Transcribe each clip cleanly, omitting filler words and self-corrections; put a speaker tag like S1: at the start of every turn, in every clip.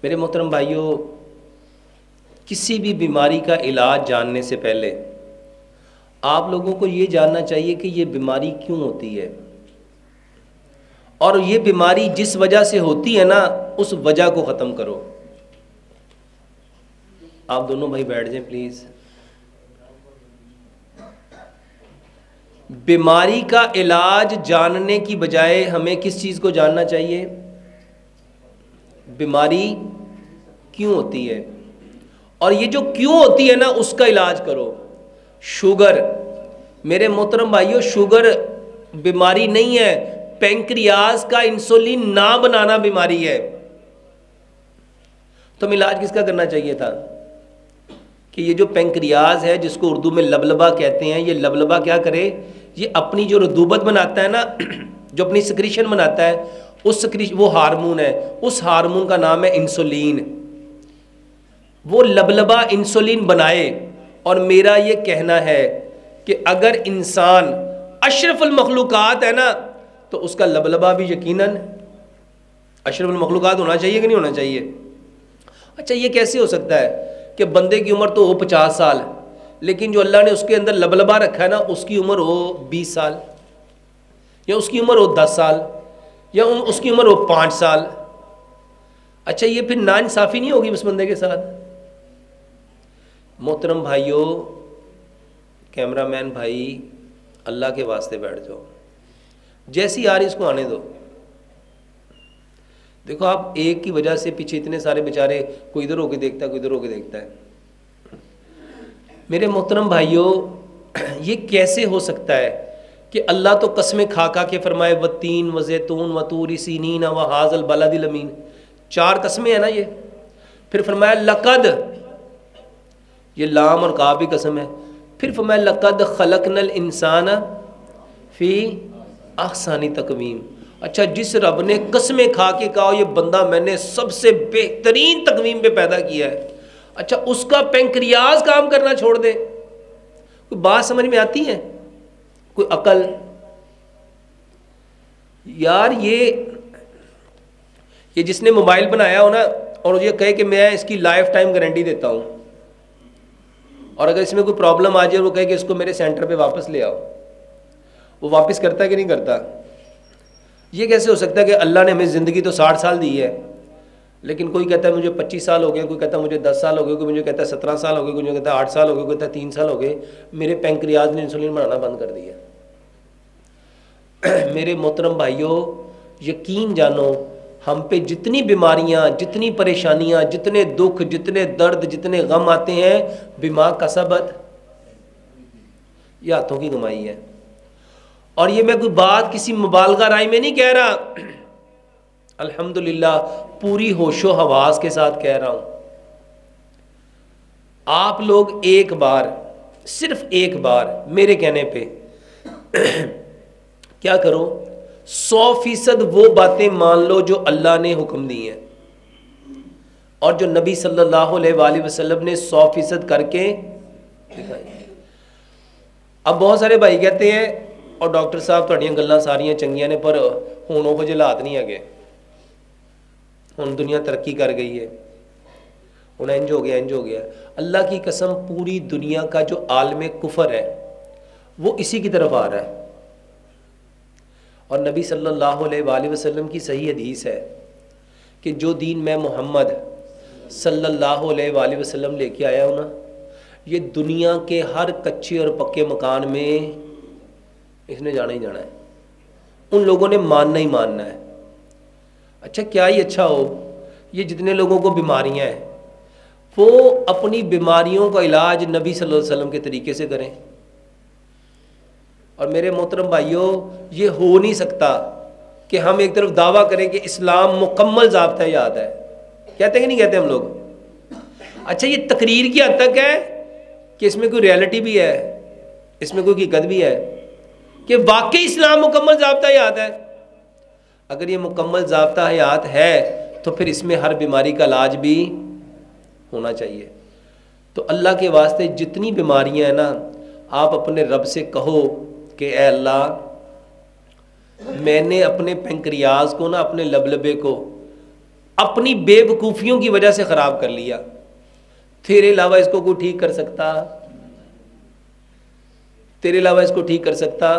S1: میرے محترم بھائیوں، کسی بھی بیماری کا علاج جاننے سے پہلے آپ لوگوں کو یہ جاننا چاہیے کہ یہ بیماری کیوں ہوتی ہے، اور یہ بیماری جس وجہ سے ہوتی ہے نا اس وجہ کو ختم کرو۔ آپ دونوں بھائی بیٹھ جائیں پلیز۔ بیماری کا علاج جاننے کی بجائے ہمیں کس چیز کو جاننا چاہیے؟ بیماری کیوں ہوتی ہے، اور یہ جو کیوں ہوتی ہے نا اس کا علاج کرو۔ شوگر، میرے محترم بھائیوں، شوگر بیماری نہیں ہے، پینکریاز کا انسولین نہ بنانا بیماری ہے۔ تو علاج کس کا کرنا چاہیے تھا کہ یہ جو پینکریاز ہے جس کو اردو میں لبلبا کہتے ہیں، یہ لبلبا کیا کرے؟ یہ اپنی جو رطوبت بناتا ہے نا، جو اپنی سکریشن بناتا ہے، اس وہ ہارمون ہے، اس ہارمون کا نام ہے انسولین۔ وہ لبلبا انسولین بنائے، اور میرا یہ کہنا ہے کہ اگر انسان اشرف المخلوقات ہے نا تو اس کا لبلبا بھی یقیناً اشرف المخلوقات ہونا چاہیے کہ نہیں ہونا چاہیے؟ اچھا، یہ کیسے ہو سکتا ہے کہ بندے کی عمر تو ہو 50 سال لیکن جو اللہ نے اس کے اندر لبلبا رکھا ہے نا اس کی عمر ہو 20 سال، یا اس کی عمر ہو 10 سال، یا اس کی عمر ہو 5 سال؟ اچھا، یہ پھر ناانصافی نہیں ہوگی اس بندے کے ساتھ؟ محترم بھائیوں، کیمرہ مین بھائی، اللہ کے واسطے بیٹھ جاؤ، جیسی آ رہی اس کو آنے دو۔ دیکھو، آپ ایک کی وجہ سے پیچھے اتنے سارے بیچارے، کوئی ادھر ہو کے دیکھتا ہے، کوئی ادھر ہو کے دیکھتا ہے۔ میرے محترم بھائیوں، یہ کیسے ہو سکتا ہے کہ اللہ تو قسمیں کھا کھا کے فرمائے والتین وزیتون وطور سینین وہذا البلد الامین، 4 قسمیں ہیں نا یہ، پھر فرمایا لقد، یہ لام اور کاف بھی قسم ہے، پھر فرمایا لقد خلقنا الانسان فی احسن تقویم۔ اچھا، جس رب نے قسمیں کھا کے کہا یہ بندہ میں نے سب سے بہترین تقویم پہ پیدا کیا ہے، اچھا اس کا پینکریاز کام کرنا چھوڑ دے؟ کوئی بات سمجھ میں آتی ہے؟ کوئی عقل؟ یار یہ جس نے موبائل بنایا ہو نا اور یہ کہے کہ میں اس کی لائف ٹائم گارنٹی دیتا ہوں، اور اگر اس میں کوئی پرابلم آ جائے اور وہ کہے کہ اس کو میرے سینٹر پہ واپس لے آؤ، وہ واپس کرتا ہے کہ نہیں کرتا؟ یہ کیسے ہو سکتا ہے کہ اللہ نے ہمیں زندگی تو 60 سال دی ہے، لیکن کوئی کہتا ہے مجھے 25 سال ہو گئے، کوئی کہتا ہے مجھے 10 سال ہو گئے، کوئی مجھے کہتا ہے 17 سال ہو گئے، کوئی مجھے کہتا ہے 8 سال ہو گئے، کوئی کہتا ہے 3 سال ہو گئے، میرے پینکریاز نے انسولین بنانا بند کر دیا۔ میرے محترم بھائیوں، یقین جانو، ہم پہ جتنی بیماریاں، جتنی پریشانیاں، جتنے دکھ، جتنے درد، جتنے غم آتے ہیں، بما کسبت، یہ ہاتھوں کی کمائی ہے۔ اور یہ میں کوئی بات کسی مبالغہ رائے میں نہیں کہہ رہا، الحمدللہ پوری ہوش و حواس کے ساتھ کہہ رہا ہوں۔ آپ لوگ ایک بار، صرف ایک بار میرے کہنے پہ کیا کرو، 100% وہ باتیں مان لو جو اللہ نے حکم دی ہیں اور جو نبی صلی اللہ علیہ وآلہ وسلم نے 100% کر کے دکھائی۔ اب بہت سارے بھائی کہتے ہیں اور ڈاکٹر صاحب تھوڑیاں گلاں ساریاں چنگیاں نے پر ہن وہ جے حالات نہیں ہے، ہن دنیا ترقی کر گئی ہے، ہن انج ہو گیا، انج ہو گیا۔ اللہ کی قسم، پوری دنیا کا جو عالم کفر ہے وہ اسی کی طرف آ رہا ہے، اور نبی صلی اللہ علیہ وآلہ وسلم کی صحیح حدیث ہے کہ جو دین میں محمد صلی اللہ علیہ وآلہ وسلم لے کے آیا ہوں نا، یہ دنیا کے ہر کچے اور پکے مکان میں اس نے جانا ہی جانا ہے، ان لوگوں نے ماننا ہی ماننا ہے۔ اچھا، کیا ہی اچھا ہو، یہ جتنے لوگوں کو بیماریاں ہیں وہ اپنی بیماریوں کا علاج نبی صلی اللہ علیہ وسلم کے طریقے سے کریں۔ اور میرے محترم بھائیوں، یہ ہو نہیں سکتا کہ ہم ایک طرف دعویٰ کریں کہ اسلام مکمل ضابطہ یاد ہے، کہتے ہیں کہ نہیں کہتے ہم لوگ؟ اچھا، یہ تقریر کی حد تک ہے کہ اس میں کوئی ریالٹی بھی ہے، اس میں کوئی حقیقت بھی ہے کہ واقعی اسلام مکمل ضابطہ حیات ہے؟ اگر یہ مکمل ضابطہ حیات ہے تو پھر اس میں ہر بیماری کا علاج بھی ہونا چاہیے۔ تو اللہ کے واسطے جتنی بیماریاں ہیں نا، آپ اپنے رب سے کہو کہ اے اللہ، میں نے اپنے پینکریاز کو نا، اپنے لبلبے کو اپنی بے وقوفیوں کی وجہ سے خراب کر لیا. تیرے علاوہ اس کو کوئی ٹھیک کر سکتا؟ تیرے علاوہ اس کو ٹھیک کر سکتا؟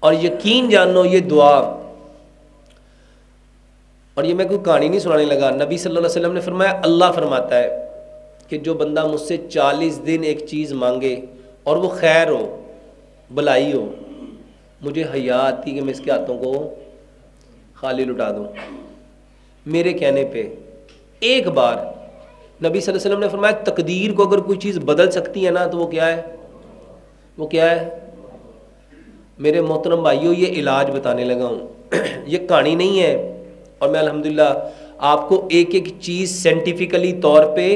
S1: اور یقین جانو یہ دعا، اور یہ میں کوئی کہانی نہیں سنانے لگا، نبی صلی اللہ علیہ وسلم نے فرمایا، اللہ فرماتا ہے کہ جو بندہ مجھ سے 40 دن ایک چیز مانگے اور وہ خیر ہو، بلائی ہو، مجھے حیا آتی کہ میں اس کے ہاتھوں کو خالی لٹا دوں. میرے کہنے پہ ایک بار نبی صلی اللہ علیہ وسلم نے فرمایا تقدیر کو اگر کوئی چیز بدل سکتی ہے نا تو وہ کیا ہے؟ وہ کیا ہے؟ میرے محترم بھائیوں یہ علاج بتانے لگا ہوں، یہ کہانی نہیں ہے، اور میں الحمدللہ آپ کو ایک ایک چیز سائنٹیفکلی طور پہ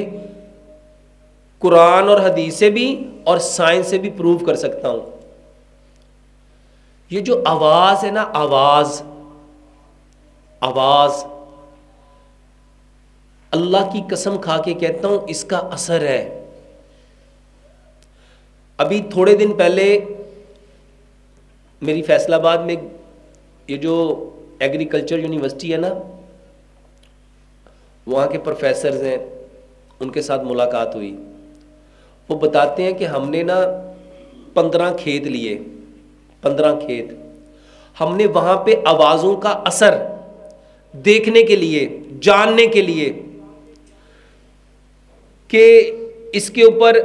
S1: قرآن اور حدیث سے بھی اور سائنس سے بھی پروو کر سکتا ہوں. یہ جو آواز ہے نا، آواز اللہ کی قسم کھا کے کہتا ہوں اس کا اثر ہے. ابھی تھوڑے دن پہلے میری فیصل آباد میں یہ جو ایگریکلچر یونیورسٹی ہے نا، وہاں کے پروفیسرز ہیں، ان کے ساتھ ملاقات ہوئی. وہ بتاتے ہیں کہ ہم نے نا 15 کھیت لیے، 15 کھیت. ہم نے وہاں پہ آوازوں کا اثر دیکھنے کے لیے، جاننے کے لیے کہ اس کے اوپر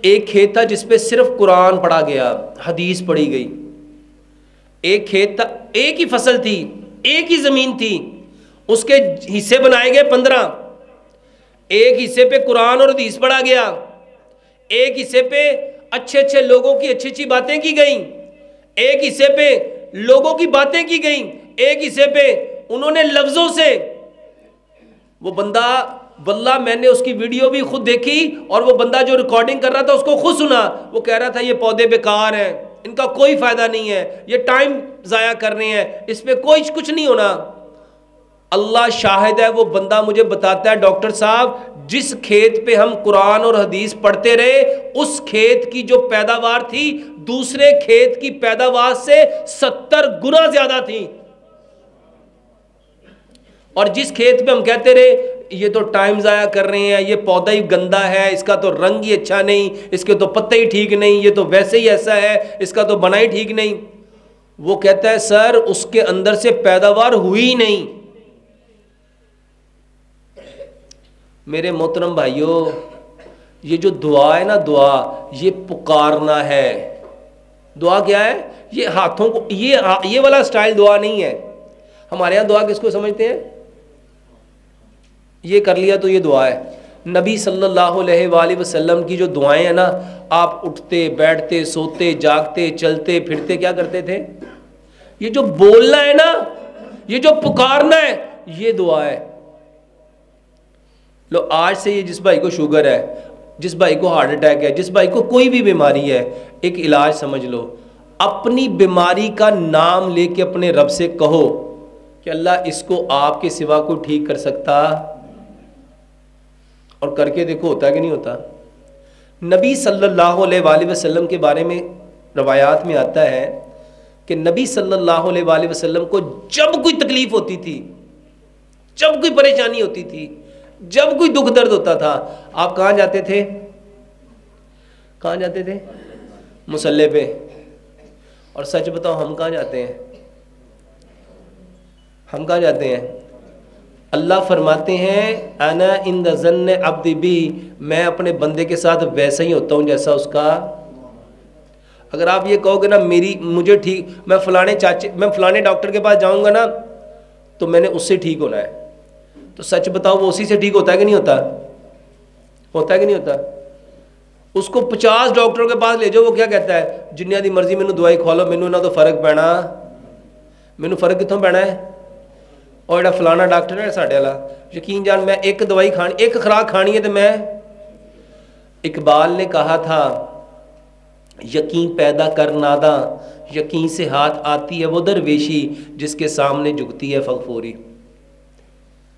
S1: ایک کھیت تھا جس پہ صرف قرآن پڑھا گیا، حدیث پڑھی گئی. ایک کھیت تھا، ایک ہی فصل تھی، ایک ہی زمین تھی، اس کے حصے بنائے گئے 15. ایک حصے پہ قرآن اور حدیث پڑھا گیا، ایک حصے پہ اچھے اچھے لوگوں کی اچھی اچھی باتیں کی گئیں، ایک حصے پہ لوگوں کی باتیں کی گئیں، ایک حصے پہ انہوں نے لفظوں سے. وہ بندہ واللہ میں نے اس کی ویڈیو بھی خود دیکھی، اور وہ بندہ جو ریکارڈنگ کر رہا تھا اس کو خود سنا. وہ کہہ رہا تھا یہ پودے بیکار ہیں، ان کا کوئی فائدہ نہیں ہے، یہ ٹائم ضائع کر رہے ہیں، اس پہ کوئی کچھ نہیں ہونا. اللہ شاہد ہے، وہ بندہ مجھے بتاتا ہے ڈاکٹر صاحب جس کھیت پہ ہم قرآن اور حدیث پڑھتے رہے اس کھیت کی جو پیداوار تھی دوسرے کھیت کی پیداوار سے 70 گنا زیادہ تھی. اور جس کھیت پہ ہم کہتے رہے یہ تو ٹائم ضائع کر رہے ہیں، یہ پودا ہی گندا ہے، اس کا تو رنگ ہی اچھا نہیں، اس کے تو پتے ہی ٹھیک نہیں، یہ تو ویسے ہی ایسا ہے، اس کا تو بنا ہی ٹھیک نہیں. وہ کہتا ہے سر اس کے اندر سے پیداوار ہوئی نہیں. میرے محترم بھائیوں یہ جو دعا ہے نا، دعا یہ پکارنا ہے. دعا کیا ہے؟ یہ ہاتھوں کو یہ والا سٹائل دعا نہیں ہے. ہمارے یہاں دعا کس کو سمجھتے ہیں؟ یہ کر لیا تو یہ دعا ہے. نبی صلی اللہ علیہ وآلہ وسلم کی جو دعائیں ہیں نا، آپ اٹھتے بیٹھتے سوتے جاگتے چلتے پھرتے کیا کرتے تھے؟ یہ جو بولنا ہے نا، یہ جو پکارنا ہے، یہ دعا ہے. لو آج سے یہ جس بھائی کو شوگر ہے، جس بھائی کو ہارٹ اٹیک ہے، جس بھائی کو کوئی بھی بیماری ہے، ایک علاج سمجھ لو. اپنی بیماری کا نام لے کے اپنے رب سے کہو کہ اللہ اس کو آپ کے سوا کوئی ٹھیک کر سکتا؟ اور کر کے دیکھو ہوتا ہے کہ نہیں ہوتا. نبی صلی اللہ علیہ وآلہ وسلم کے بارے میں روایات میں آتا ہے کہ نبی صلی اللہ علیہ وآلہ وسلم کو جب کوئی تکلیف ہوتی تھی، جب کوئی پریشانی ہوتی تھی، جب کوئی دکھ درد ہوتا تھا، آپ کہاں جاتے تھے؟ کہاں جاتے تھے؟ مصلی پہ. اور سچ بتاؤ ہم کہاں جاتے ہیں؟ ہم کہاں جاتے ہیں؟ اللہ فرماتے ہیں انا عند ظن عبدی بی، میں اپنے بندے کے ساتھ ویسا ہی ہوتا ہوں جیسا اس کا. اگر آپ یہ کہو گے نا مجھے ٹھیک، میں فلانے ڈاکٹر کے پاس جاؤں گا نا تو میں نے اس سے ٹھیک ہونا ہے، تو سچ بتاؤ وہ اسی سے ٹھیک ہوتا ہے کہ نہیں ہوتا؟ ہوتا ہے کہ نہیں ہوتا؟ اس کو 50 ڈاکٹروں کے پاس لے جاؤ، وہ کیا کہتا ہے؟ جنیاں دی مرضی مینوں دوائی کھوا لو، مینوں نہ تو فرق پینا. مینوں فرق کتوں پینا ہے؟ اور جڑا فلانا ڈاکٹر ہے ساڈے والا، یقین جان میں ایک دوائی کھانی، ایک خوراک کھانی ہے تو میں. اقبال نے کہا تھا یقین پیدا کر ناداں، یقین سے ہاتھ آتی ہے وہ درویشی جس کے سامنے جھکتی ہے فغفوری.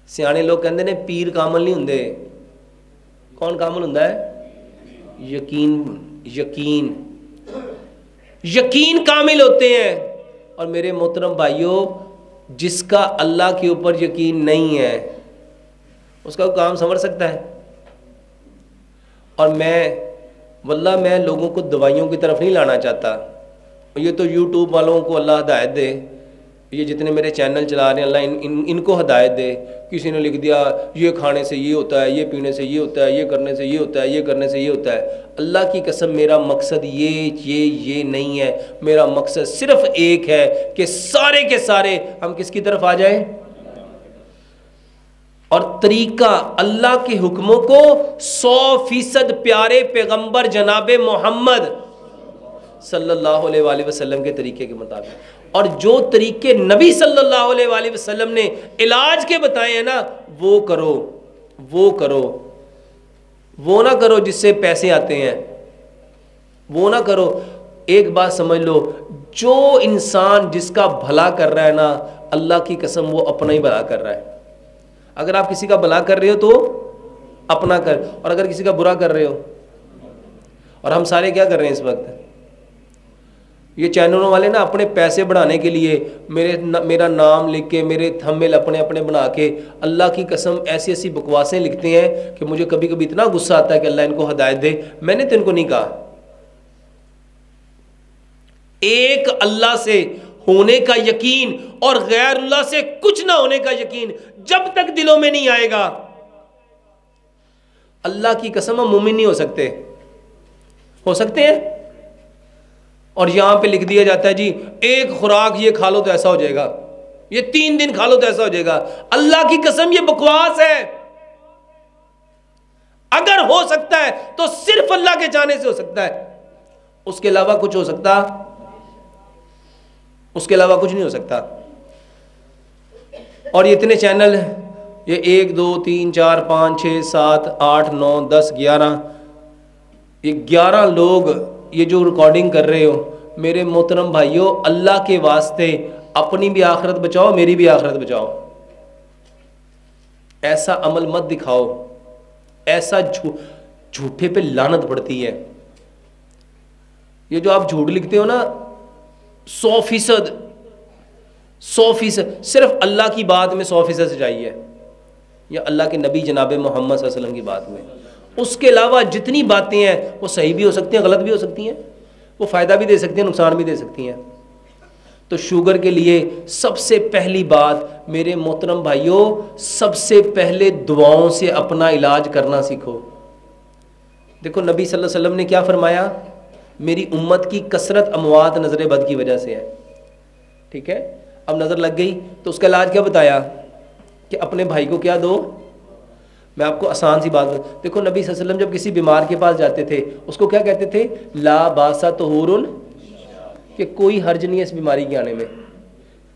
S1: سیانے لوگ کہندے نے پیر کامل نہیں ہوندے. کون کامل ہوندا ہے؟ یقین کامل ہوتے ہیں. اور میرے محترم بھائیوں جس کا اللہ کے اوپر یقین نہیں ہے اس کا کام سنور سکتا ہے؟ اور واللہ میں لوگوں کو دوائیوں کی طرف نہیں لانا چاہتا. یہ تو یوٹیوب والوں کو اللہ ہدایت دے, یہ جتنے میرے چینل چلا رہے ہیں اللہ ان کو ہدایت دے. کسی نے لکھ دیا یہ کھانے سے یہ ہوتا ہے, یہ پینے سے یہ ہوتا ہے, یہ کرنے سے یہ ہوتا ہے, یہ کرنے سے یہ ہوتا ہے. اللہ کی قسم میرا مقصد یہ نہیں ہے. میرا مقصد صرف ایک ہے کہ سارے کے سارے ہم کس کی طرف آ جائیں, اور طریقہ اللہ کے حکموں کو 100% پیارے پیغمبر جناب محمد صلی اللہ علیہ وآلہ وسلم کے طریقے کے مطابق. اور جو طریقے نبی صلی اللہ علیہ وآلہ وسلم نے علاج کے بتائے ہیں نا وہ کرو, وہ نہ کرو جس سے پیسے آتے ہیں, وہ نہ کرو. ایک بات سمجھ لو, جو انسان جس کا بھلا کر رہا ہے نا اللہ کی قسم وہ اپنا ہی بھلا کر رہا ہے. اگر آپ کسی کا بھلا کر رہے ہو تو اپنا کر, اور اگر کسی کا برا کر رہے ہو, اور ہم سارے کیا کر رہے ہیں اس وقت, یہ چینلوں والے نا اپنے پیسے بڑھانے کے لیے میرا نام لکھ کے میرے تھمبنیل اپنے بنا کے اللہ کی قسم ایسی ایسی بکواسیں لکھتے ہیں کہ مجھے کبھی کبھی اتنا غصہ آتا ہے کہ اللہ ان کو ہدایت دے. میں نے تو ان کو نہیں کہا. ایک اللہ سے ہونے کا یقین اور غیر اللہ سے کچھ نہ ہونے کا یقین جب تک دلوں میں نہیں آئے گا اللہ کی قسم ہم مومن نہیں ہو سکتے. ہو سکتے ہیں؟ اور یہاں پہ لکھ دیا جاتا ہے جی ایک خوراک یہ کھا لو تو ایسا ہو جائے گا, یہ 3 دن کھا لو تو ایسا ہو جائے گا. اللہ کی قسم یہ بکواس ہے. اگر ہو سکتا ہے تو صرف اللہ کے چاہنے سے ہو سکتا ہے, اس کے علاوہ کچھ ہو سکتا, اس کے علاوہ کچھ نہیں ہو سکتا. اور یہ اتنے چینل, یہ 1 2 3 4 5 6 7 8 9 10 11, یہ 11 لوگ یہ جو ریکارڈنگ کر رہے ہو میرے محترم بھائیوں, اللہ کے واسطے اپنی بھی آخرت بچاؤ, میری بھی آخرت بچاؤ. ایسا عمل مت دکھاؤ, ایسا جھوٹے پہ لعنت پڑتی ہے. یہ جو آپ جھوٹ لکھتے ہو نا 100% صرف اللہ کی بات میں 100% سچائی ہے, یا اللہ کے نبی جناب محمد صلی اللہ علیہ وسلم کی بات میں. اس کے علاوہ جتنی باتیں ہیں وہ صحیح بھی ہو سکتی ہیں, غلط بھی ہو سکتی ہیں, وہ فائدہ بھی دے سکتی ہیں, نقصان بھی دے سکتی ہیں. تو شوگر کے لیے سب سے پہلی بات میرے محترم بھائیوں, سب سے پہلے دعاؤں سے اپنا علاج کرنا سیکھو. دیکھو نبی صلی اللہ علیہ وسلم نے کیا فرمایا, میری امت کی کثرت اموات نظر بد کی وجہ سے ہے. ٹھیک ہے, اب نظر لگ گئی تو اس کا علاج کیا بتایا کہ اپنے بھائی کو کیا دو. میں آپ کو آسان سی بات دیکھو, نبی صلی اللہ علیہ وسلم جب کسی بیمار کے پاس جاتے تھے اس کو کیا کہتے تھے, لا باسا طہور, کہ کوئی حرج نہیں ہے اس بیماری کے آنے میں,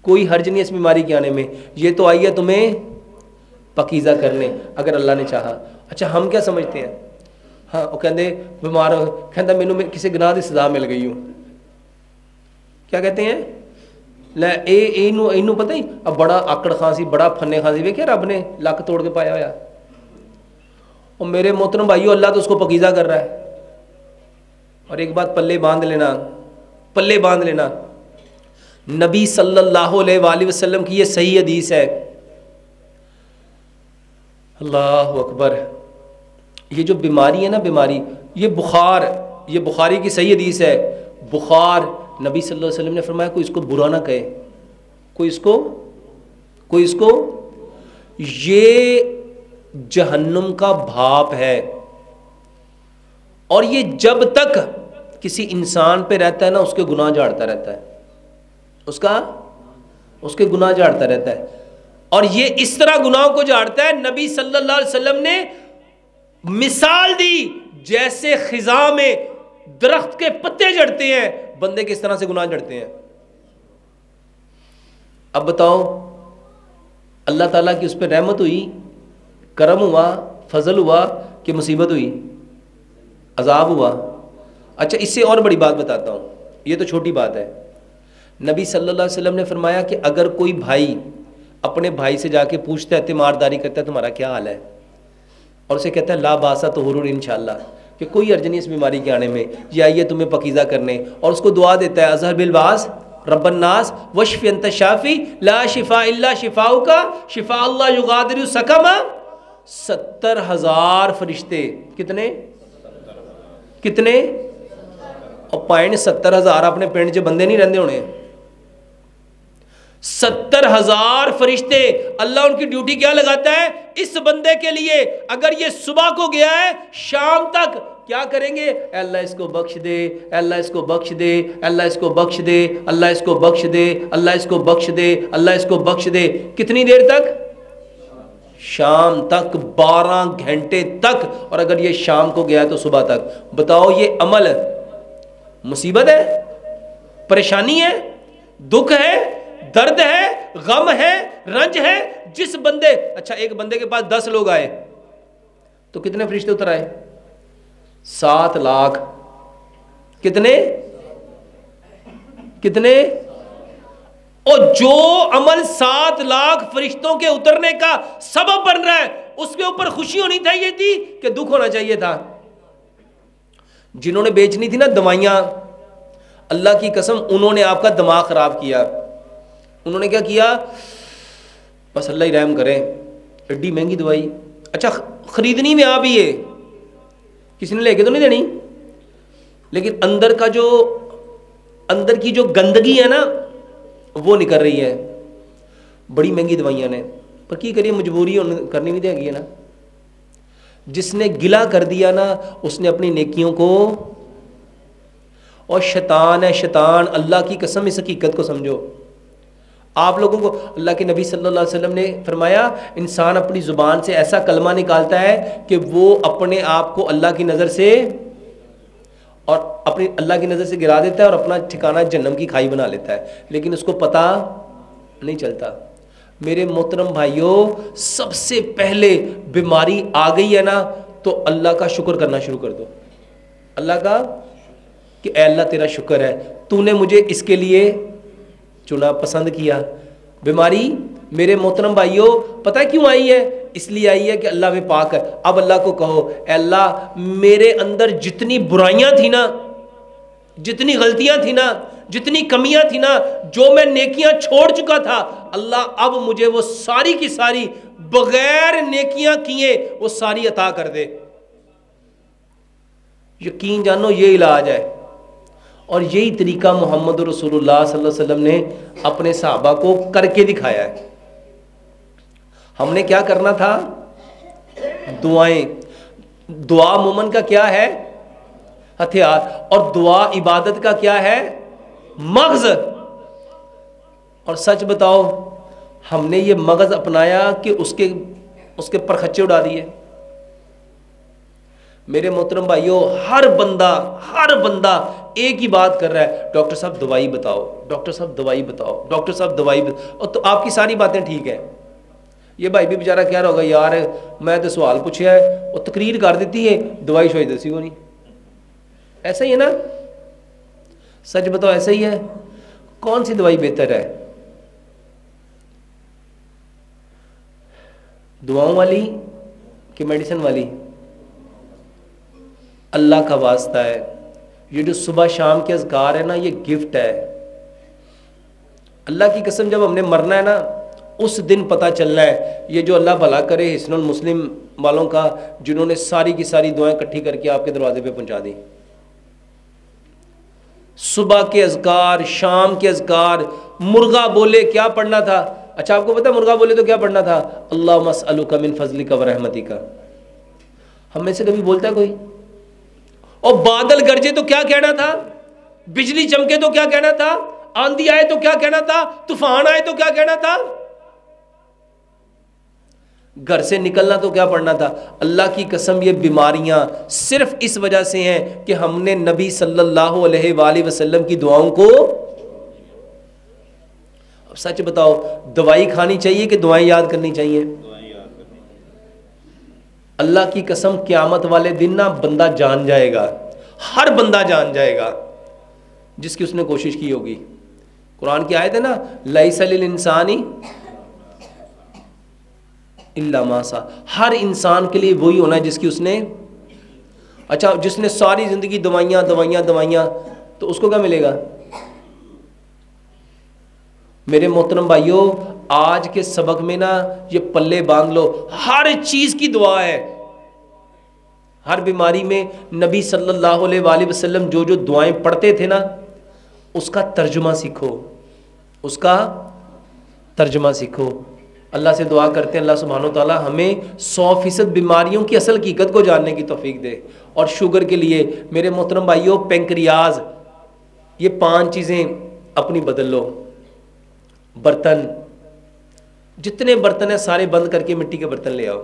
S1: کوئی حرج نہیں ہے اس بیماری کے آنے میں, یہ تو آئی ہے تمہیں پاکیزہ کرنے اگر اللہ نے چاہا. اچھا ہم کیا سمجھتے ہیں, ہاں وہ کہتے بیمار کہتا مینوں کسی گناہ کی سزا مل گئی ہوں, کیا کہتے ہیں لے اینو پتہ ہی اب بڑا آکڑ خاں سی, بڑا پھنے خاں سی, ویکھیا رب نے لک توڑ کے پایا ہوا. اور میرے محترم بھائیو اللہ تو اس کو پاکیزہ کر رہا ہے. اور ایک بات پلے باندھ لینا, نبی صلی اللہ علیہ وآلہ وسلم کی یہ صحیح حدیث ہے. اللہ اکبر, یہ جو بیماری ہے نا, بیماری یہ بخار, یہ بخاری کی صحیح حدیث ہے. بخار نبی صلی اللہ علیہ وسلم نے فرمایا کوئی اس کو برا نہ کہے, کوئی اس کو یہ جہنم کا بھاپ ہے. اور یہ جب تک کسی انسان پہ رہتا ہے نا اس کے گناہ جھاڑتا رہتا ہے, اس کے گناہ جھاڑتا رہتا ہے. اور یہ اس طرح گناہوں کو جھاڑتا ہے, نبی صلی اللہ علیہ وسلم نے مثال دی جیسے خزاں میں درخت کے پتے جھڑتے ہیں, بندے کس طرح سے گناہ جھڑتے ہیں. اب بتاؤ اللہ تعالیٰ کی اس پہ رحمت ہوئی, کرم ہوا, فضل ہوا کہ مصیبت ہوئی, عذاب ہوا. اچھا اس سے اور بڑی بات بتاتا ہوں, یہ تو چھوٹی بات ہے. نبی صلی اللہ علیہ وسلم نے فرمایا کہ اگر کوئی بھائی اپنے بھائی سے جا کے پوچھتا ہے, تیمارداری کرتا ہے تمہارا کیا حال ہے, اور اسے کہتا ہے لا باسا طہور انشاءاللہ, کہ کوئی حرج نہیں اس بیماری کے آنے میں, یہ آئیے تمہیں پاکیزہ کرنے, اور اس کو دعا دیتا ہے اظہر بالباس رب الناس واشف انت شافی لا شفاء الا شفاؤک شفاء اللہ یغادر سقما. 70,000 فرشتے. کتنے اور پوائنٹ 70,000 اپنے پنڈ چ بندے نہیں رہندے ہونے. 70,000 فرشتے. اللہ ان کی ڈیوٹی کیا لگاتا ہے اس بندے کے لیے؟ اگر یہ صبح کو گیا ہے شام تک کیا کریں گے؟ اے اللہ اس کو بخش دے، اے اللہ اس کو بخش دے، اللہ اس کو بخش دے، اللہ اس کو بخش دے، اللہ اس کو بخش دے، اللہ اس کو بخش دے. کتنی دیر تک؟ شام تک، 12 گھنٹے تک. اور اگر یہ شام کو گیا تو صبح تک. بتاؤ یہ عمل مصیبت ہے، پریشانی ہے، دکھ ہے، درد ہے، غم ہے، رنج ہے. جس بندے اچھا ایک بندے کے پاس 10 لوگ آئے تو کتنے فرشتے اتر آئے؟ 7 لاکھ. کتنے؟ اور جو عمل 7 لاکھ فرشتوں کے اترنے کا سبب بن رہا ہے اس کے اوپر خوشی ہونی چاہیے تھی کہ دکھ ہونا چاہیے تھا؟ جنہوں نے بیچنی تھی نا دوائیاں، اللہ کی قسم انہوں نے آپ کا دماغ خراب کیا. انہوں نے کیا کیا؟ بس اللہ ہی رحم کرے، ایڈی مہنگی دوائی. اچھا خریدنی میں آپ ہی ہے، کسی نے لے کے تو نہیں دینی، لیکن اندر کی جو گندگی ہے نا وہ نکل رہی ہے. بڑی مہنگی دوائیاں نے، پر کی کریے مجبوری کرنی بھی دے گی نا. جس نے گلا کر دیا نا اس نے اپنی نیکیوں کو، اور شیطان ہے شیطان. اللہ کی قسم اس حقیقت کو سمجھو. آپ لوگوں کو اللہ کے نبی صلی اللہ علیہ وسلم نے فرمایا انسان اپنی زبان سے ایسا کلمہ نکالتا ہے کہ وہ اپنے آپ کو اللہ کی نظر سے اور اپنی اللہ کی نظر سے گرا دیتا ہے اور اپنا ٹھکانہ جہنم کی کھائی بنا لیتا ہے، لیکن اس کو پتہ نہیں چلتا. میرے محترم بھائیوں، سب سے پہلے بیماری آ گئی ہے نا تو اللہ کا شکر کرنا شروع کر دو. اللہ کا کہ اے اللہ تیرا شکر ہے، تو نے مجھے اس کے لیے چنا، پسند کیا. بیماری میرے محترم بھائیوں پتہ کیوں آئی ہے؟ اس لیے آئی ہے کہ اللہ میں پاک ہے. اب اللہ کو کہو اے اللہ میرے اندر جتنی برائیاں تھیں نا، جتنی غلطیاں تھیں نا، جتنی کمیاں تھیں نا، جو میں نیکیاں چھوڑ چکا تھا، اللہ اب مجھے وہ ساری کی ساری بغیر نیکیاں کیے وہ ساری عطا کر دے. یقین جانو یہ علاج ہے، اور یہی طریقہ محمد رسول اللہ صلی اللہ علیہ وسلم نے اپنے صحابہ کو کر کے دکھایا ہے. ہم نے کیا کرنا تھا؟ دعائیں. دعا مومن کا کیا ہے؟ ہتھیار. اور دعا عبادت کا کیا ہے؟ مغز. اور سچ بتاؤ ہم نے یہ مغز اپنایا کہ اس کے پرخچے اڑا دیے؟ میرے محترم بھائیوں ہر بندہ ایک ہی بات کر رہا ہے، ڈاکٹر صاحب دوائی بتاؤ، ڈاکٹر صاحب دوائی بتاؤ، ڈاکٹر صاحب دوائی بتاؤ. اور تو آپ کی ساری باتیں ٹھیک ہیں. یہ بھائی بھی بیچارہ کہہ رہا ہوگا یار میں تو سوال پوچھا ہے اور تقریر کر دیتی ہے، دوائی شوئی دسی کو نہیں. ایسا ہی ہے نا؟ سچ بتاؤ ایسا ہی ہے؟ کون سی دوائی بہتر ہے؟ دعاؤں والی کہ میڈیسن والی؟ اللہ کا واسطہ ہے، یہ جو صبح شام کے اذکار ہے نا یہ گفٹ ہے. اللہ کی قسم جب ہم نے مرنا ہے نا اس دن پتہ چلنا ہے. یہ جو اللہ بھلا کرے حسن المسلم والوں کا، جنہوں نے ساری کی ساری دعائیں اکٹھی کر کے آپ کے دروازے پہ پہنچا دی. صبح کے اذکار، شام کے اذکار. مرغا بولے کیا پڑھنا تھا؟ اچھا آپ کو پتا مرغا بولے تو کیا پڑھنا تھا؟ اللہم اسألک من فضلک و رحمتک. ہم میں سے کبھی بولتا ہے کوئی؟ اور بادل گرجے تو کیا کہنا تھا؟ بجلی چمکے تو کیا کہنا تھا؟ آندھی آئے تو کیا کہنا تھا؟ طوفان آئے تو کیا کہنا تھا؟ گھر سے نکلنا تو کیا پڑھنا تھا؟ اللہ کی قسم یہ بیماریاں صرف اس وجہ سے ہیں کہ ہم نے نبی صلی اللہ علیہ وآلہ وسلم کی دعاؤں کو. اب سچ بتاؤ دوائی کھانی چاہیے کہ دعائیں یاد کرنی چاہیے؟ اللہ کی قسم قیامت والے دن نا بندہ جان جائے گا، ہر بندہ جان جائے گا جس کی اس نے کوشش کی ہوگی. قرآن کی آیت ہے نا لیس للانسان الا ما سعی. ہر انسان کے لیے وہی ہونا ہے جس کی اس نے. اچھا جس نے ساری زندگی دوائیاں تو اس کو کیا ملے گا؟ میرے محترم بھائیوں آج کے سبق میں نا یہ پلے باندھ لو، ہر چیز کی دعا ہے، ہر بیماری میں نبی صلی اللہ علیہ وآلہ وسلم جو جو دعائیں پڑھتے تھے نا اس کا ترجمہ سیکھو، اس کا ترجمہ سیکھو۔ اللہ سے دعا کرتے ہیں اللہ سبحانہ و تعالی ہمیں 100% بیماریوں کی اصل حقیقت کو جاننے کی توفیق دے۔ اور شوگر کے لیے میرے محترم بھائیوں پینکریاز، یہ 5 چیزیں اپنی بدل لو۔ برتن، جتنے برتن ہیں سارے بند کر کے مٹی کے برتن لے آؤ،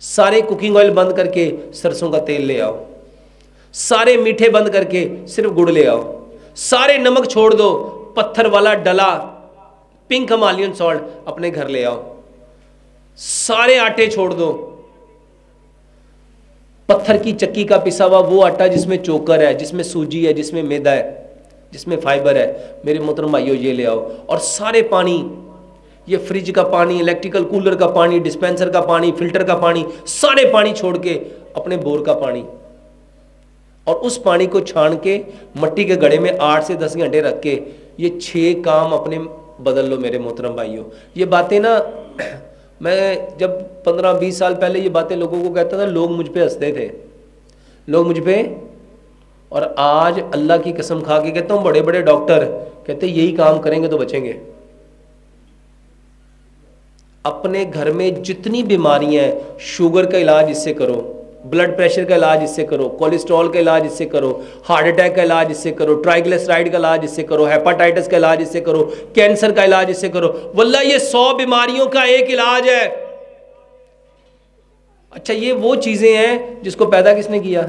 S1: سارے کوکنگ آئل بند کر کے سرسوں کا تیل لے آؤ، سارے میٹھے بند کر کے صرف گڑ لے آؤ، سارے نمک چھوڑ دو، پتھر والا ڈلا پنک ہمالین سالٹ اپنے گھر لے آؤ، سارے آٹے چھوڑ دو، پتھر کی چکی کا پسا ہوا وہ آٹا جس میں چوکر ہے، جس میں سوجی ہے، جس میں میدا ہے، جس میں فائبر ہے، میرے محترم بھائیو یہ لے آؤ۔ اور سارے پانی، یہ فریج کا پانی، الیکٹریکل کولر کا پانی، ڈسپینسر کا پانی، فلٹر کا پانی، سارے پانی چھوڑ کے اپنے بور کا پانی، اور اس پانی کو چھان کے مٹی کے گڑھے میں 8 سے 10 گھنٹے رکھ کے یہ 6 کام اپنے بدل لو میرے محترم بھائیوں۔ یہ باتیں نا میں جب 15-20 سال پہلے یہ باتیں لوگوں کو کہتا تھا، لوگ مجھ پہ ہنستے تھے، لوگ مجھ پہ، اور آج اللہ کی قسم کھا کے کہتا ہوں بڑے بڑے ڈاکٹر کہتے یہی کام کریں گے تو بچیں گے۔ اپنے گھر میں جتنی بیماریاں ہیں، شوگر کا علاج اس سے کرو، بلڈ پریشر کا علاج اس سے کرو، کولیسٹرول کا علاج اس سے کرو، ہارٹ اٹیک کا علاج اس سے کرو، ٹرائیگلیسرائڈ کا علاج اس سے کرو، ہیپاٹائٹس کا علاج اس سے کرو، کینسر کا علاج اس سے کرو، واللہ یہ 100 بیماریوں کا ایک علاج ہے۔ اچھا یہ وہ چیزیں ہیں جس کو پیدا کس نے کیا،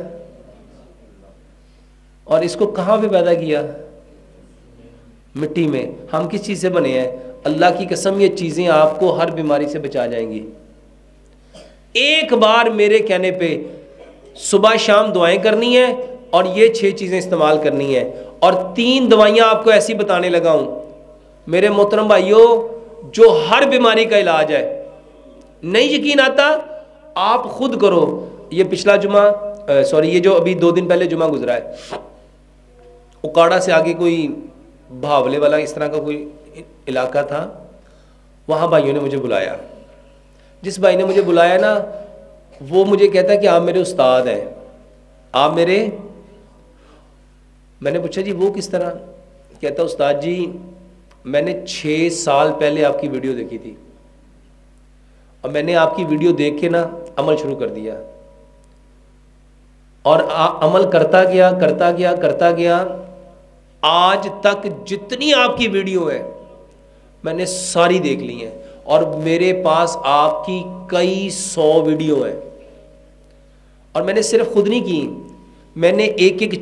S1: اور اس کو کہاں پہ پیدا کیا؟ مٹی میں۔ ہم کس چیز سے بنے ہیں؟ اللہ کی قسم یہ چیزیں آپ کو ہر بیماری سے بچا جائیں گی۔ ایک بار میرے کہنے پہ صبح شام دعائیں کرنی ہیں اور یہ 6 چیزیں استعمال کرنی ہیں، اور 3 دوائیاں آپ کو ایسی بتانے لگا ہوں میرے محترم بھائیوں جو ہر بیماری کا علاج ہے۔ نہیں یقین آتا آپ خود کرو۔ یہ پچھلا جمعہ یہ جو ابھی 2 دن پہلے جمعہ گزرا ہے، اکاڑا سے آگے کوئی بھاولے والا اس طرح کا کوئی علاقہ تھا، وہاں بھائیوں نے مجھے بلایا۔ جس بھائی نے مجھے بلایا نا وہ مجھے کہتا ہے کہ آپ میرے استاد ہیں، آپ میرے، میں نے پوچھا جی وہ کس طرح؟ کہتا استاد جی میں نے 6 سال پہلے آپ کی ویڈیو دیکھی تھی، اور میں نے آپ کی ویڈیو دیکھ کے نا عمل شروع کر دیا، اور عمل کرتا گیا، آج تک جتنی آپ کی ویڈیو ہے میں نے ساری دیکھ لی ہیں، اور میرے پاس آپ کی کئی 100 ویڈیو ہیں، اور میں نے صرف خود نہیں کی، میں نے ایک ایک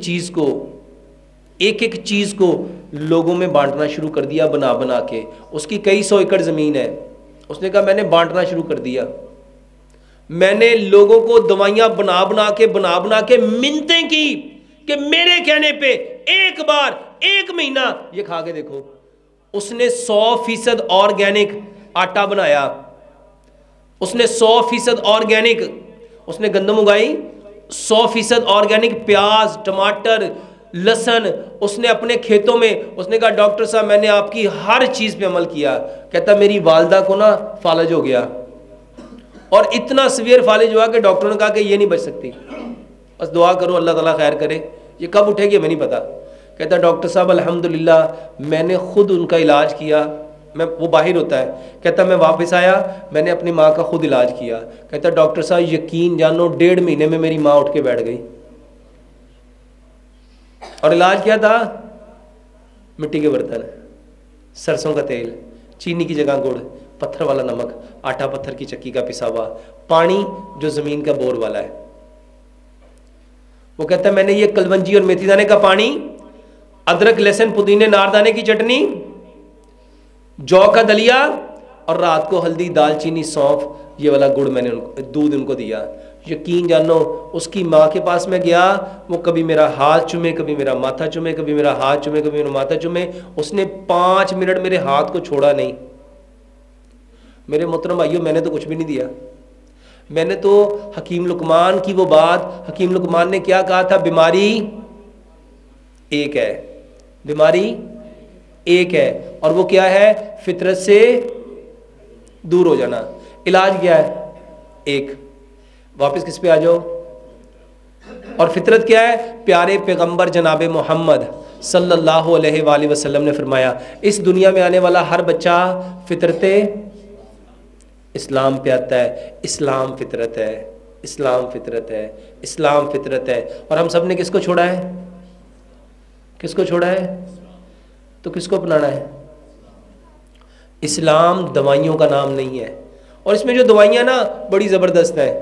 S1: چیز کو لوگوں میں بانٹنا شروع کر دیا، بنا کے۔ اس کی کئی 100 ایکڑ زمین ہے، اس نے کہا میں نے بانٹنا شروع کر دیا، میں نے لوگوں کو دوائیاں بنا کے منتیں کی کہ میرے کہنے پہ ایک بار 1 مہینہ یہ کھا کے دیکھو۔ اس نے 100% آرگینک آٹا بنایا، اس نے 100% آرگینک، اس نے گندم اگائی، 100% آرگینک پیاز، ٹماٹر، لہسن اس نے اپنے کھیتوں میں، اس نے کہا ڈاکٹر صاحب میں نے آپ کی ہر چیز پہ عمل کیا۔ کہتا میری والدہ کو نا فالج ہو گیا، اور اتنا سویئر فالج ہوا کہ ڈاکٹروں نے کہا کہ یہ نہیں بچ سکتی، بس دعا کرو اللہ تعالیٰ خیر کرے، یہ کب اٹھے گی ہمیں نہیں پتا۔ کہتا ڈاکٹر صاحب الحمدللہ میں نے خود ان کا علاج کیا، وہ باہر ہوتا ہے، کہتا میں واپس آیا، میں نے اپنی ماں کا خود علاج کیا۔ کہتا ڈاکٹر صاحب یقین جانو 1.5 مہینے میں میری ماں اٹھ کے بیٹھ گئی، اور علاج کیا تھا؟ مٹی کے برتن، سرسوں کا تیل، چینی کی جگہ گڑ، پتھر والا نمک، آٹا پتھر کی چکی کا پسا ہوا، پانی جو زمین کا بور والا ہے۔ وہ کہتا ہے میں نے یہ کلونجی اور میتھی دانے کا پانی، ادرک لہسن پودینے ناردانے کی چٹنی، جو کا دلیا، اور رات کو ہلدی دال چینی سونف یہ والا گڑ میں نے دودھ ان کو دیا۔ یقین جانو اس کی ماں کے پاس میں گیا، وہ کبھی میرا ہاتھ چومے، کبھی میرا ماتھا چومے، کبھی میرا ہاتھ چومے، کبھی میرا ماتھا چومے، اس نے 5 منٹ میرے ہاتھ کو چھوڑا نہیں۔ میرے محترم بھائیوں میں نے تو کچھ بھی نہیں دیا، میں نے تو حکیم لقمان کی وہ بات، حکیم لقمان نے کیا کہا تھا؟ بیماری ایک ہے، بیماری ایک ہے، اور وہ کیا ہے؟ فطرت سے دور ہو جانا۔ علاج کیا ہے؟ ایک۔ واپس کس پہ آ جاؤ؟ اور فطرت کیا ہے؟ پیارے پیغمبر جناب محمد صلی اللہ علیہ وآلہ وسلم نے فرمایا اس دنیا میں آنے والا ہر بچہ فطرت اسلام پہ آتا ہے۔ اسلام فطرت ہے، اسلام فطرت ہے، اسلام فطرت ہے۔ اور ہم سب نے کس کو چھوڑا ہے؟ کس کو چھوڑا ہے؟ تو کس کو اپنانا ہے؟ اسلام دوائیوں کا نام نہیں ہے، اور اس میں جو دوائیاں نا بڑی زبردست ہیں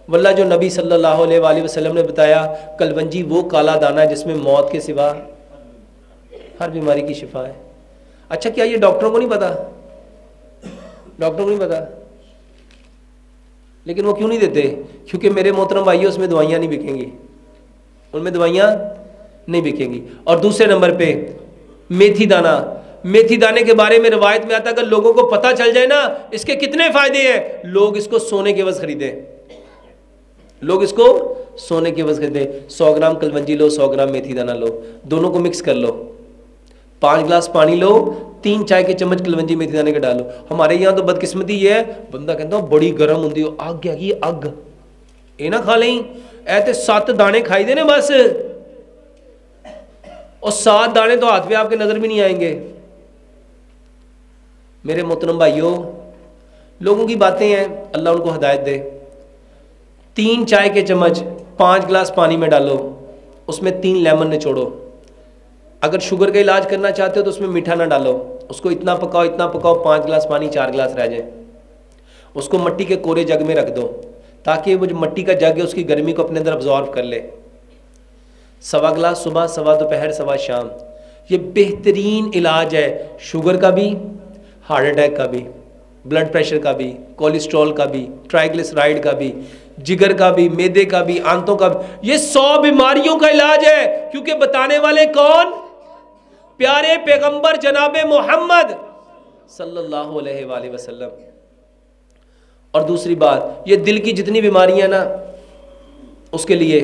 S1: واللہ، جو نبی صلی اللہ علیہ وآلہ وسلم نے بتایا کلونجی وہ کالا دانہ ہے جس میں موت کے سوا ہر بیماری کی شفا ہے۔ اچھا کیا یہ ڈاکٹروں کو نہیں پتا؟ ڈاکٹروں کو نہیں پتا، لیکن وہ کیوں نہیں دیتے؟ کیونکہ میرے محترم بھائیو اس میں دوائیاں نہیں بکیں گی، ان میں دوائیاں نہیں بکیں گی۔ اور دوسرے نمبر پہ میتھی دانہ، میتھی دانے کے بارے میں روایت میں آتا ہے اگر لوگوں کو پتہ چل جائے نا اس کے کتنے فائدے ہیں، لوگ اس کو سونے کے عوض خریدیں، لوگ اس کو سونے کے عوض خریدیں۔ 100 گرام کلونجی لو، 100 گرام میتھی دانہ لو، دونوں کو مکس کر لو، 5 گلاس پانی لو، 3 چائے کے چمچ کلونجی میتھی دانے کے ڈالو۔ ہمارے یہاں تو بدقسمتی یہ ہے بندہ کہتا ہوں بڑی گرم ہوندی ہو، آگ کیا کی اگ اے نہ کھا لیں، اے تے 7 دانے کھائی دے نے بس، اور 7 دانے تو ہاتھ پہ آپ کے نظر بھی نہیں آئیں گے۔ میرے محترم بھائیوں لوگوں کی باتیں ہیں، اللہ ان کو ہدایت دے۔ 3 چائے کے چمچ 5 گلاس پانی میں ڈالو، اس میں 3 لیمن نچوڑو۔ اگر شوگر کا علاج کرنا چاہتے ہو تو اس میں میٹھا نہ ڈالو، اس کو اتنا پکاؤ اتنا پکاؤ 5 گلاس پانی 4 گلاس رہ جائیں، اس کو مٹی کے کورے جگ میں رکھ دو تاکہ وہ جو مٹی کا جگ ہے اس کی گرمی کو اپنے اندر ابزارو کر لے۔ 1.25 گلاس صبح، 1.25 دوپہر، 1.25 شام۔ یہ بہترین علاج ہے شوگر کا بھی، ہارٹ اٹیک کا بھی، بلڈ پریشر کا بھی، کولیسٹرول کا بھی، ٹرائیگلیسرائڈ کا بھی، جگر کا بھی، میدے کا بھی، آنتوں کا بھی۔ یہ 100 بیماریوں کا علاج ہے، کیونکہ بتانے والے کون؟ پیارے پیغمبر جناب محمد صلی اللہ علیہ وآلہ وسلم۔ اور دوسری بات یہ دل کی جتنی بیماریاں نا اس کے لیے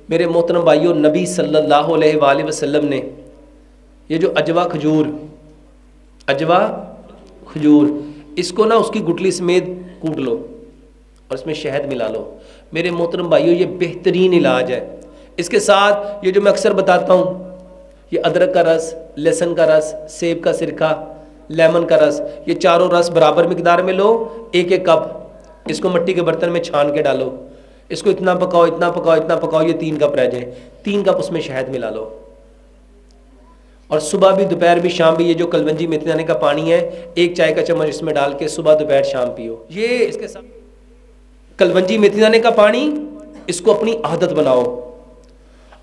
S1: میرے محترم بھائیوں نبی صلی اللہ علیہ وآلہ وسلم نے یہ جو اجوا کھجور، اجوا کھجور، اس کو نا اس کی گٹلی سمیت کوٹ لو اور اس میں شہد ملا لو۔ میرے محترم بھائیوں یہ بہترین علاج ہے۔ اس کے ساتھ یہ جو میں اکثر بتاتا ہوں یہ ادرک کا رس، لہسن کا رس، سیب کا سرکہ، لیمن کا رس، یہ چاروں رس برابر مقدار میں لو، 1 کپ، اس کو مٹی کے برتن میں چھان کے ڈالو، اس کو اتنا پکاؤ اتنا پکاؤ اتنا پکاؤ، یہ 3 کپ رہ جائیں، 3 کپ اس میں شہد ملا لو۔ اور صبح بھی دوپہر بھی شام بھی یہ جو کلونجی میتھی دانے کا پانی ہے 1 چائے کا چمچ اس میں ڈال کے صبح دوپہر شام پیو۔ یہ اس کے ساتھ کلونجی میتھی دانے کا پانی اس کو اپنی عادت بناؤ۔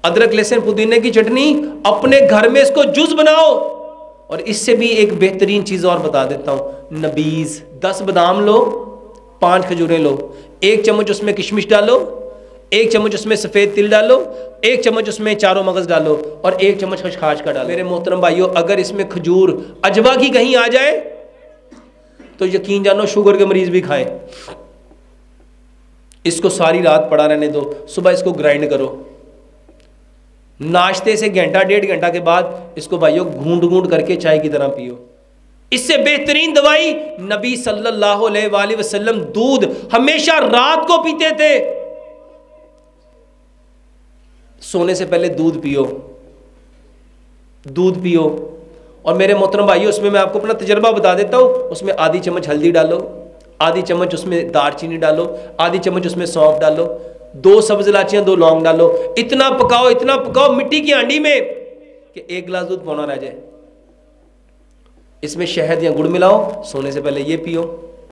S1: ادرک لہسن پودینے کی چٹنی اپنے گھر میں اس کو جز بناؤ۔ اور اس سے بھی ایک بہترین چیز اور بتا دیتا ہوں، نبیز 10 بادام لو، 5 کھجوریں لو، 1 چمچ اس میں کشمش ڈالو، 1 چمچ اس میں سفید تل ڈالو، 1 چمچ اس میں چاروں مغز ڈالو، اور 1 چمچ خشخاش کا ڈالو۔ میرے محترم بھائیو اگر اس میں کھجور اجوا کی کہیں آ جائے تو یقین جانو شوگر کے مریض بھی کھائیں۔ اس کو ساری رات پڑا رہنے دو، صبح اس کو گرائنڈ کرو، ناشتے سے گھنٹہ 1.5 گھنٹہ کے بعد اس کو بھائیو گھونٹ گھونٹ کر کے چائے کی طرح پیو۔ اس سے بہترین دوائی نبی صلی اللہ علیہ وآلہ وسلم دودھ ہمیشہ رات کو پیتے تھے۔ سونے سے پہلے دودھ پیو، دودھ پیو۔ اور میرے محترم بھائیو اس میں آپ کو اپنا تجربہ بتا دیتا ہوں، اس میں آدھی چمچ ہلدی ڈالو، آدھی چمچ اس میں دار چینی ڈالو، آدھی چمچ اس میں سونف ڈالو، 2 سبز الائچیاں 2 لونگ ڈالو، اتنا پکاؤ مٹی کی ہانڈی میں کہ 1 گلاس دودھ پونا رہ جائے۔ اس میں شہد یا گڑ ملاؤ، سونے سے پہلے یہ پیو۔